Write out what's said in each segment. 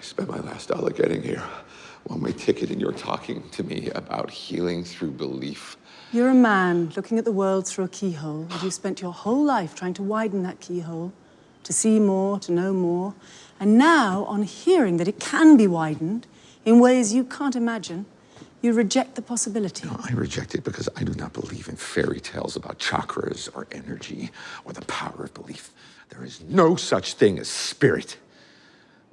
I spent my last dollar getting here. One-way ticket, and you're talking to me about healing through belief. You're a man looking at the world through a keyhole, and you've spent your whole life trying to widen that keyhole, to see more, to know more. And now, on hearing that it can be widened in ways you can't imagine, you reject the possibility. No, I reject it because I do not believe in fairy tales about chakras or energy or the power of belief. There is no such thing as spirit.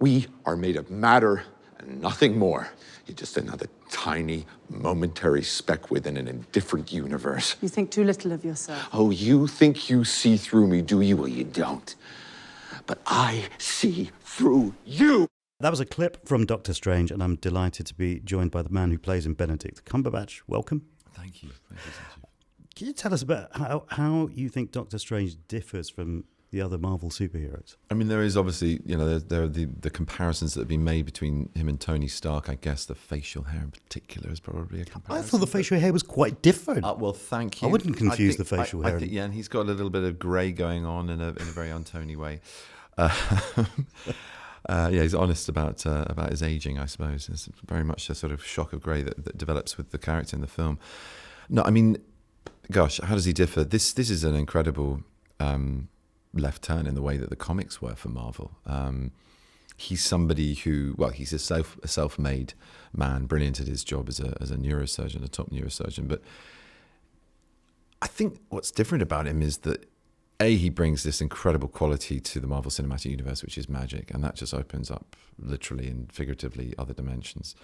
We are made of matter and nothing more. You're just another tiny, momentary speck within an indifferent universe. You think too little of yourself. Oh, you think you see through me, do you? Well, you don't. But I see through you. That was a clip from Doctor Strange, and I'm delighted to be joined by the man who plays him, Benedict Cumberbatch. Welcome. Thank you. Thank you, Sanjeev. Can you tell us about how you think Doctor Strange differs from the other Marvel superheroes? I mean, there is obviously, there are the comparisons that have been made between him and Tony Stark. I guess the facial hair in particular is probably a comparison. I thought the facial hair was quite different. Well, thank you. I wouldn't confuse the facial hair. Yeah, and he's got a little bit of grey going on in a very un-Tony way. Yeah, he's honest about his aging, I suppose. It's very much a sort of shock of grey that develops with the character in the film. No, I mean, gosh, how does he differ? This is an incredible left turn in the way that the comics were for Marvel. He's somebody who, well, he's a self-made man, brilliant at his job as a neurosurgeon, a top neurosurgeon. But I think what's different about him is that he brings this incredible quality to the Marvel Cinematic Universe, which is magic, and that just opens up literally and figuratively other dimensions.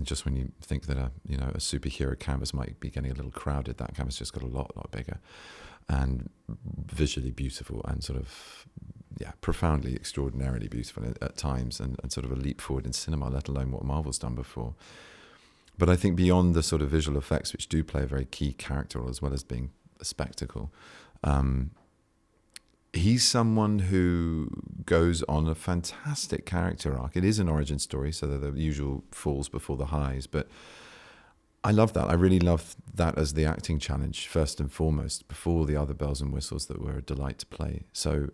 Just when you think that a superhero canvas might be getting a little crowded, that canvas just got a lot bigger, and visually beautiful, and sort of profoundly, extraordinarily beautiful at times, and sort of a leap forward in cinema, let alone what Marvel's done before. But I think beyond the sort of visual effects, which do play a very key character role as well as being a spectacle, he's someone who goes on a fantastic character arc. It is an origin story, so there are the usual falls before the highs, but I love that. I really love that as the acting challenge, first and foremost, before the other bells and whistles that were a delight to play. So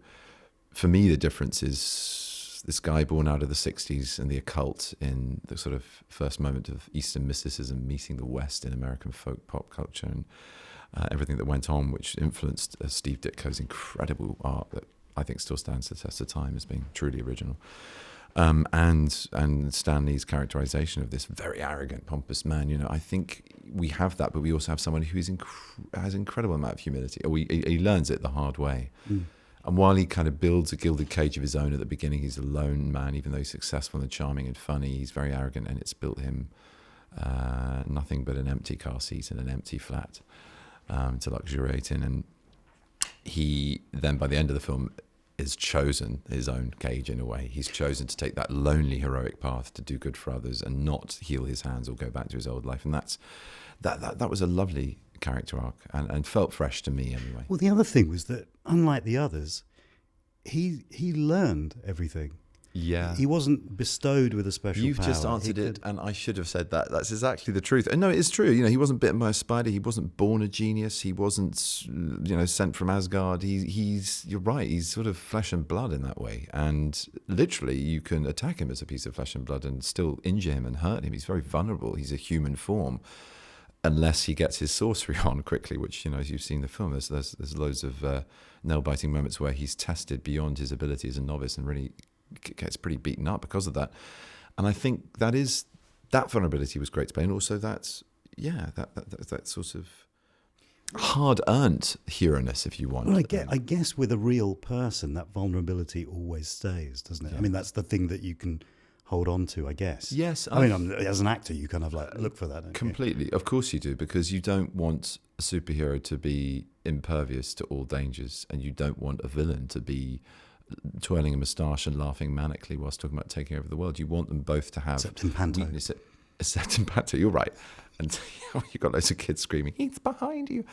for me, the difference is this guy born out of the 60s and the occult in the sort of first moment of Eastern mysticism meeting the West in American folk pop culture, and everything that went on, which influenced Steve Ditko's incredible art that I think still stands the test of time as being truly original. And Stan Lee's characterization of this very arrogant, pompous man. I think we have that, but we also have someone who has incredible amount of humility. Or he learns it the hard way. Mm. And while he kind of builds a gilded cage of his own at the beginning, he's a lone man, even though he's successful and charming and funny. He's very arrogant, and it's built him nothing but an empty car seat and an empty flat to luxuriate in. And he then, by the end of the film, has chosen his own cage in a way. He's chosen to take that lonely, heroic path to do good for others and not heal his hands or go back to his old life. And that was a lovely character arc and felt fresh to me anyway. Well, the other thing was that, unlike the others, he learned everything. Yeah. He wasn't bestowed with a special You've power. just answered it, and I should have said that. That's exactly the truth. And no, it is true. He wasn't bitten by a spider. He wasn't born a genius. He wasn't, sent from Asgard. You're right. He's sort of flesh and blood in that way. And literally, you can attack him as a piece of flesh and blood and still injure him and hurt him. He's very vulnerable. He's a human form, unless he gets his sorcery on quickly, which, as you've seen the film, there's loads of nail-biting moments where he's tested beyond his ability as a novice and really gets pretty beaten up because of that. And I think that vulnerability was great to play, and also that sort of hard-earned hero-ness, if you want. Well, I guess with a real person, that vulnerability always stays, doesn't it? Yeah. I mean, that's the thing that you can hold on to, I guess. Yes. I mean, as an actor, you kind of look for that, don't completely. You? Of course you do, because you don't want a superhero to be impervious to all dangers, and you don't want a villain to be twirling a moustache and laughing manically whilst talking about taking over the world. You want them both to have except in Panto. Weakness. Except in Panto, you're right. And you've got loads of kids screaming, "He's behind you."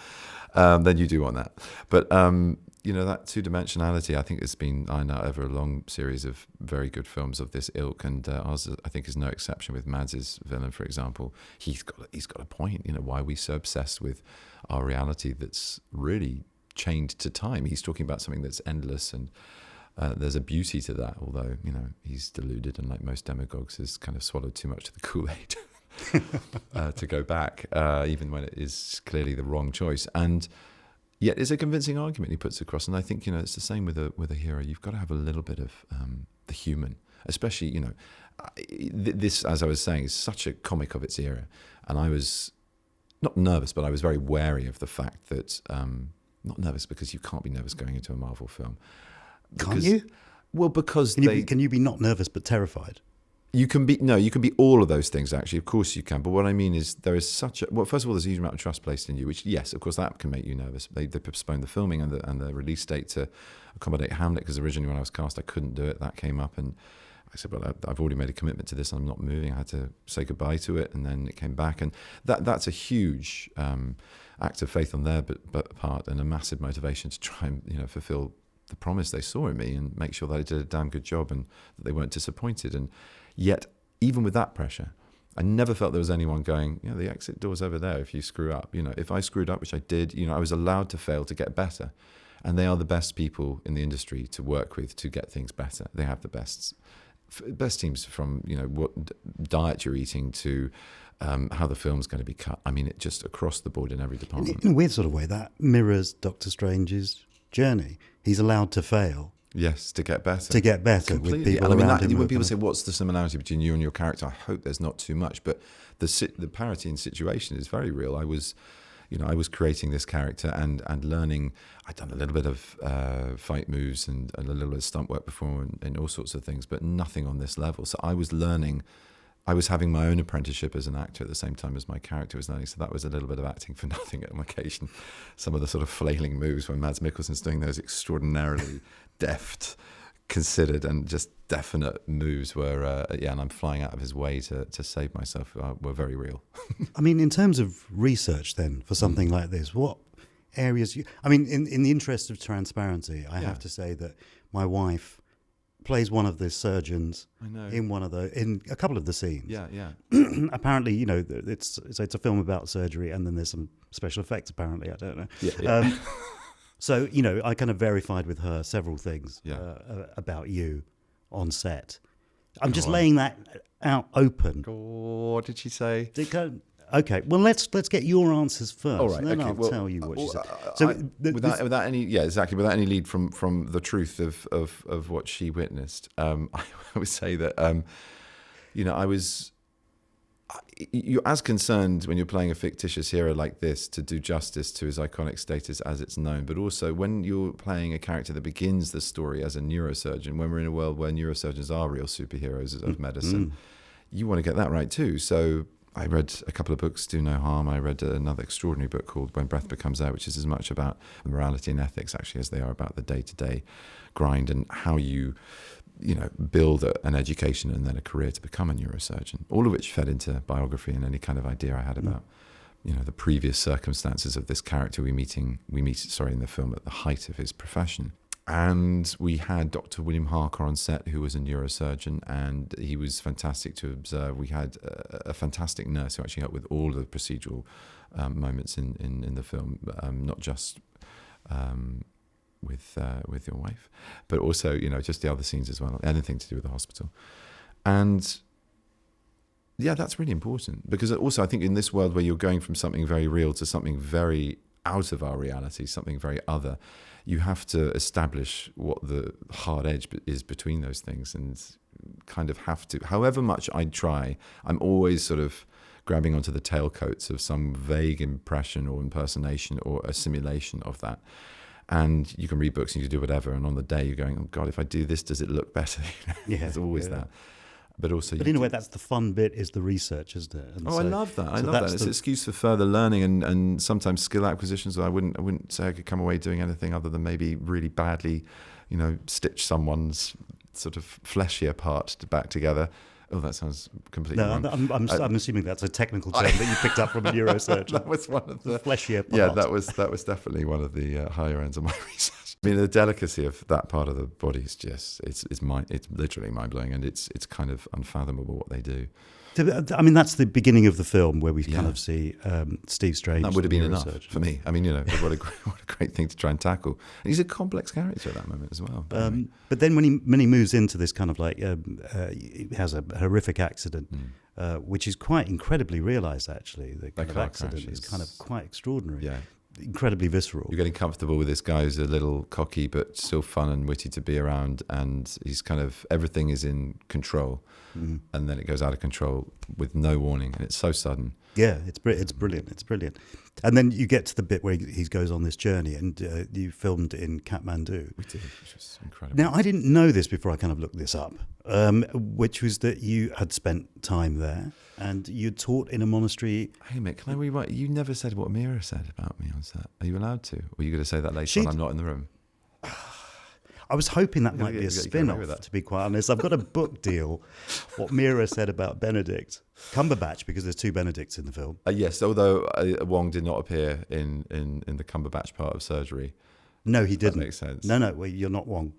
Then you do want that. But that two-dimensionality, I think it's been ironed out over a long series of very good films of this ilk, and ours, I think, is no exception. With Mads's villain, for example, he's got a point. Why are we so obsessed with our reality that's really chained to time? He's talking about something that's endless and there's a beauty to that, although, he's deluded and like most demagogues has kind of swallowed too much of the Kool-Aid to go back, even when it is clearly the wrong choice. And yet it's a convincing argument he puts across. And I think, it's the same with a hero. You've got to have a little bit of the human, especially, this, as I was saying, is such a comic of its era. And I was not nervous, but I was very wary of the fact that, not nervous because you can't be nervous going into a Marvel film. Can't you? Well, because can you be not nervous but terrified? You can be all of those things, actually. Of course you can. But what I mean is there is first of all, there's a huge amount of trust placed in you, which, yes, of course, that can make you nervous. They postponed the filming and the release date to accommodate Hamlet, because originally when I was cast, I couldn't do it. That came up and I said, well, I've already made a commitment to this. I'm not moving. I had to say goodbye to it. And then it came back. And that's a huge act of faith on their part and a massive motivation to try and, fulfill the promise they saw in me and make sure that I did a damn good job and that they weren't disappointed. And yet, even with that pressure, I never felt there was anyone going, the exit door's over there if you screw up. If I screwed up, which I did, I was allowed to fail to get better. And they are the best people in the industry to work with to get things better. They have the best teams, from, what diet you're eating to how the film's going to be cut. I mean, it just across the board in every department. In a weird sort of way, that mirrors Doctor Strange's journey. He's allowed to fail. Yes, to get better. Completely. With people around him. When people say, what's the similarity between you and your character? I hope there's not too much, but the parity in situation is very real. I was creating this character and learning. I'd done a little bit of fight moves and a little bit of stunt work before and all sorts of things, but nothing on this level. So I was learning. I was having my own apprenticeship as an actor at the same time as my character was learning. So that was a little bit of acting for nothing on occasion. Some of the sort of flailing moves when Mads Mikkelsen's doing those extraordinarily deft, considered and just definite moves were, and I'm flying out of his way to save myself, were very real. I mean, in terms of research then for something like this, what areas in the interest of transparency, I have to say that my wife plays one of the surgeons in a couple of the scenes. Yeah. Apparently, it's a film about surgery, and then there's some special effects. Apparently, I don't know. Yeah. So I kind of verified with her several things about you on set. I'm just laying that out open. What did she say? Okay, well let's get your answers first. All right, and then okay, I'll tell you what she said. So without any lead from the truth of what she witnessed, I would say that you're as concerned when you're playing a fictitious hero like this to do justice to his iconic status as it's known, but also when you're playing a character that begins the story as a neurosurgeon, when we're in a world where neurosurgeons are real superheroes of medicine, you want to get that right too. So I read a couple of books, Do No Harm. I read another extraordinary book called When Breath Becomes Air, which is as much about morality and ethics actually as they are about the day-to-day grind and how you build an education and then a career to become a neurosurgeon, all of which fed into biography and any kind of idea I had about, the previous circumstances of this character we meet in the film at the height of his profession. And we had Dr. William Harker on set, who was a neurosurgeon, and he was fantastic to observe. We had a fantastic nurse who actually helped with all the procedural moments in the film, not just with your wife, but also just the other scenes as well, anything to do with the hospital. And that's really important, because also I think in this world where you're going from something very real to something very out of our reality, something very other, you have to establish what the hard edge is between those things, and kind of have to, however much I try, I'm always sort of grabbing onto the tailcoats of some vague impression or impersonation or a simulation of that. And you can read books and you can do whatever, and on the day you're going, oh God, if I do this, does it look better? There's always that. But also, in a way, that's the fun bit, is the research, isn't it? I love that. I love that. It's an excuse for further learning and sometimes skill acquisitions. I wouldn't say I could come away doing anything other than maybe really badly, stitch someone's sort of fleshier part back together. Oh, that sounds completely wrong. I'm assuming that's a technical term that you picked up from a neurosurgeon. That was one of the fleshier part. Yeah, that was definitely one of the higher ends of my research. I mean, the delicacy of that part of the body is just, it's literally mind-blowing, and it's kind of unfathomable what they do. I mean, that's the beginning of the film where we kind Yeah. of see Steve Strange. That would have been the enough neurosurgeon. for me. I mean, what a great thing to try and tackle. And he's a complex character at that moment as well. But then when he moves into this kind of like, he has a horrific accident, which is quite incredibly realised, actually. The kind of car accident crash is is- kind of quite extraordinary. Yeah. Incredibly visceral. You're getting comfortable with this guy who's a little cocky but still fun and witty to be around, and he's kind of, everything is in control, and then it goes out of control with no warning, and it's so sudden. Yeah, it's brilliant. It's brilliant. And then you get to the bit where he goes on this journey, and you filmed in Kathmandu. We did, which was incredible. Now, I didn't know this before I kind of looked this up, which was that you had spent time there and you taught in a monastery. Hey, Mick, can I rewrite? You never said what Mira said about me on set. Are you allowed to? Or are you going to say that later She- when I'm not in the room? I was hoping that You might gotta be a get away with spin-off, that. to be quite honest. I've got a book deal, what Mira said about Benedict Cumberbatch, because there's two Benedicts in the film. Yes, although Wong did not appear in the Cumberbatch part of surgery. No, he didn't. makes sense. No, well, you're not wrong.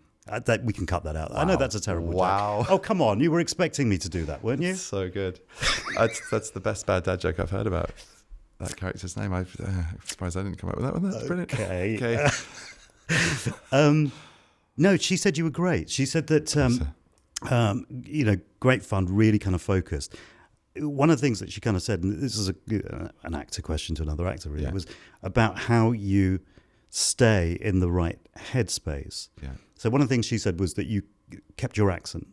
We can cut that out. I know Wow. that's a terrible Wow. joke. Oh, come on. You were expecting me to do that, weren't you? So good. That's the best bad dad joke I've heard about that character's name. I'm surprised I didn't come up with that one. That's brilliant. Okay. No, she said you were great. She said that, great fun, really kind of focused. One of the things that she kind of said, and this is an actor question to another actor, really, Yeah. was about how you stay in the right headspace. Yeah. So one of the things she said was that you kept your accent.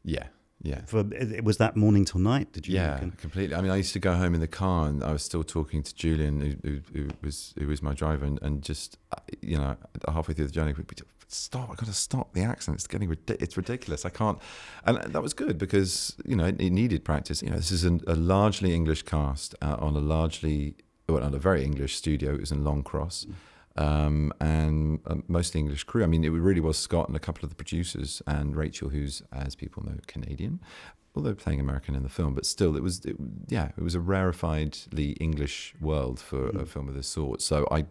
Yeah. Was that morning till night? Did you? Yeah, completely. I mean, I used to go home in the car, and I was still talking to Julian, who was my driver, and just halfway through the journey, stop! I got to stop the accent. It's getting it's ridiculous. I can't, and that was good because it needed practice. This is a largely English cast on a very English studio. It was in Longcross. And mostly English crew. I mean, it really was Scott and a couple of the producers and Rachel, who's, as people know, Canadian, although playing American in the film. But still, it was a rarefiedly English world for a film of this sort. So it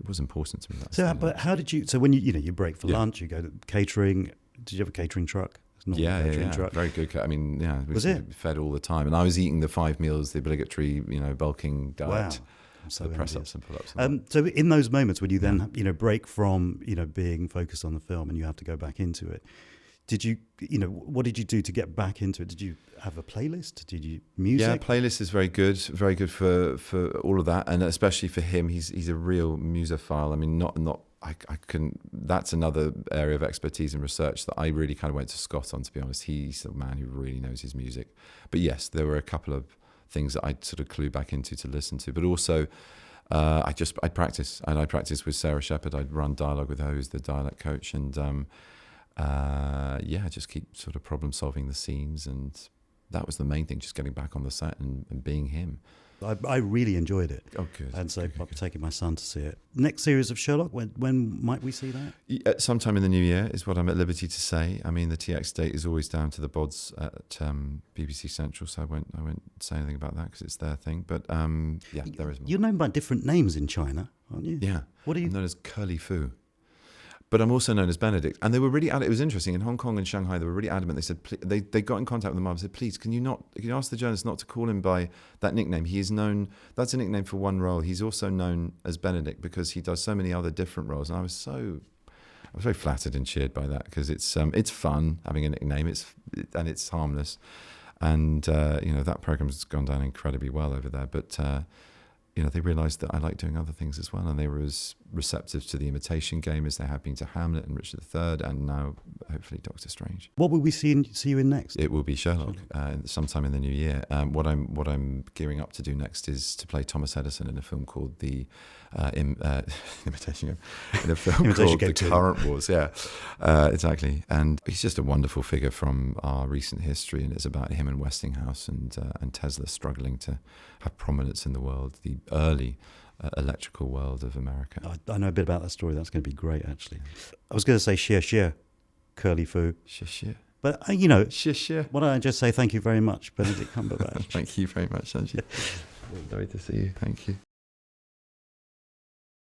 was important to me. But how did you? So when you break for lunch, you go to catering. Did you have a catering truck? It's not a catering truck. Very good. I mean, Was it? fed all the time, and I was eating the 5 meals, the obligatory, bulking diet. Wow. So the press envious. ups and pull ups. So in those moments when you then break from being focused on the film and you have to go back into it, did you what did you do to get back into it? Did you have a playlist? Did you music? Yeah, playlist is very good for all of that, and especially for him, he's a real musophile. I mean, I can. That's another area of expertise and research that I really kind of went to Scott on. To be honest, he's a man who really knows his music. But yes, there were a couple of things that I'd sort of clue back into to listen to, but also I practice, and I practice with Sarah Shepherd. I'd run dialogue with her, who's the dialect coach, and just keep sort of problem solving the scenes, and that was the main thing, just getting back on the set and being him. I really enjoyed it. Oh, good. And so Good. I'm taking my son to see it. Next series of Sherlock, when might we see that? Sometime in the new year is what I'm at liberty to say. I mean, the TX date is always down to the bods at BBC Central, so I won't say anything about that because it's their thing. But there is more. You're known by different names in China, aren't you? Yeah. What are you? I'm known as Curly Fu. But I'm also known as Benedict. And they were really adamant. It was interesting. In Hong Kong and Shanghai, they were really adamant. They said, they got in contact with the mum and said, please, can you ask the journalist not to call him by that nickname? He is known, that's a nickname for one role. He's also known as Benedict because he does so many other different roles. And I was very flattered and cheered by that because it's fun having a nickname. And it's harmless. And, that program's gone down incredibly well over there. But, they realised that I like doing other things as well, and they were as receptive to the Imitation Game as they have been to Hamlet and Richard III, and now hopefully Doctor Strange. What will we see you in next? It will be Sherlock sometime in the new year. What I'm gearing up to do next is to play Thomas Edison in a film called The Imitation Game, in a film called The Current Wars. Yeah, exactly. And he's just a wonderful figure from our recent history, and it's about him and Westinghouse and Tesla struggling to have prominence in the world, the early electrical world of America. I know a bit about that story. That's going to be great, actually. I was going to say sheer, Curly Fu. Sheer. But, Sheer. why don't I just say thank you very much, Benedict Cumberbatch. Thank you very much, Sanjeev. Lovely to see you. Thank you.